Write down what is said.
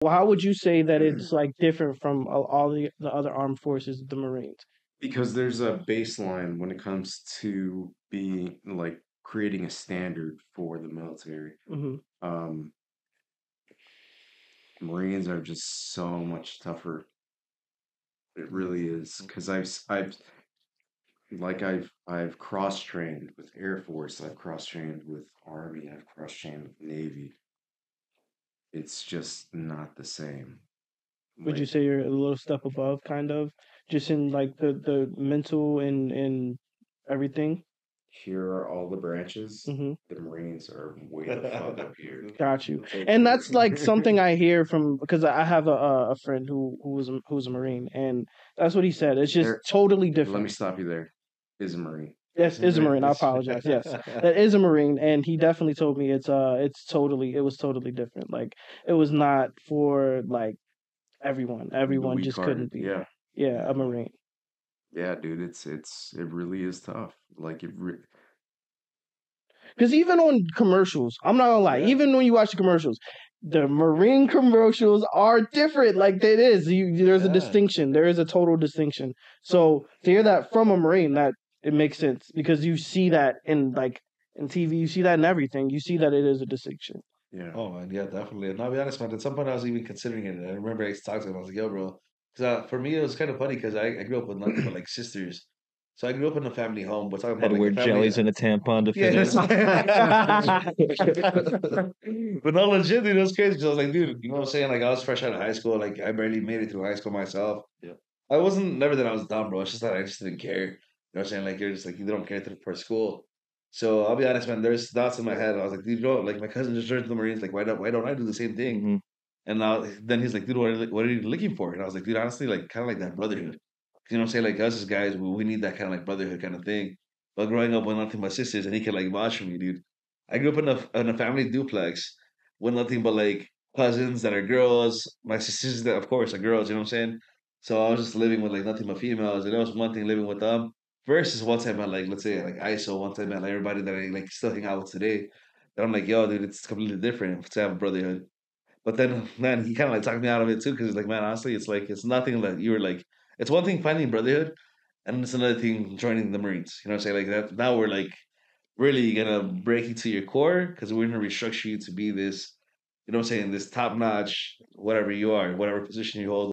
Well, how would you say that it's like different from all the other armed forces, the Marines? Because there's a baseline when it comes to being like creating a standard for the military. Hmm. Um, Marines are just so much tougher. It really is because I've cross trained with Air Force, I've cross trained with Army, I've cross trained with Navy. It's just not the same. Would you Like say you're a little step above, kind of, just in like the mental and everything? here are all the branches. Hmm. The Marines are way the fuck up here. Got you. And that's like something I hear from because I have a friend who's a Marine, and that's what he said. It's just There, totally let me different. stop you there. Is a Marine. Yes, is a Marine. I apologize. Yes, that is a Marine, and he definitely told me it was totally different. Like it was not for like everyone. The Everyone weak just hearted. couldn't be. Yeah. Yeah, Yeah. a Marine. Yeah, dude, it really is tough. Because even on commercials, I'm not gonna lie, Yeah. even when you watch the commercials, the Marine commercials are different. Like it is. There's a distinction. There is a total distinction. So to hear that from a Marine, that it makes sense because you see that in like in TV, you see that in everything. You see that it is a distinction. Yeah. Oh man, yeah, definitely. And I'll be honest, man. At some point, I was even considering it. I remember I talked to him. I was like, "Yo, bro," because for me, it was kind of funny because I grew up with nothing but like sisters. So I grew up in a family home. We're talking Had about to like wear a family. jellies and a tampon to Yeah, fit in. but no, legit, dude, it was crazy because I was like, dude, you know what I'm saying? Like, I was fresh out of high school. Like, I barely made it through high school myself. Yeah. I wasn't never that I was dumb, bro. It's just that I just didn't care. You know what I'm saying? Like, you're just like you don't care for school. So I'll be honest, man. There's thoughts in my head. I was like, dude, you know, like my cousin just joined the Marines. Like, why don't I do the same thing? Mhm. And now then he's like, dude, what are you looking for? And I was like, dude, honestly, like kind of like that brotherhood. You know what I'm saying? Like us as guys, we need that kind of like brotherhood kind of thing. But growing up with nothing but sisters, and he can like vouch for me, dude. I grew up in a family duplex with nothing but like cousins that are girls. My sisters that of course are girls, you know what I'm saying? So I was just living with like nothing but females, and it was one thing living with them versus one time at like let's say like ISO, one time at like everybody that I like still hang out with today. That I'm like, yo, dude, it's completely different to have a brotherhood. But then, man, he kind of like talked me out of it too, because he's like, man, honestly, it's like it's nothing that you were like. It's one thing finding brotherhood, and it's another thing joining the Marines. You know what I'm saying? Like that. Now we're like really gonna break you to your core because we're gonna restructure you to be this. You know what I'm saying? This top notch, whatever you are, whatever position you hold.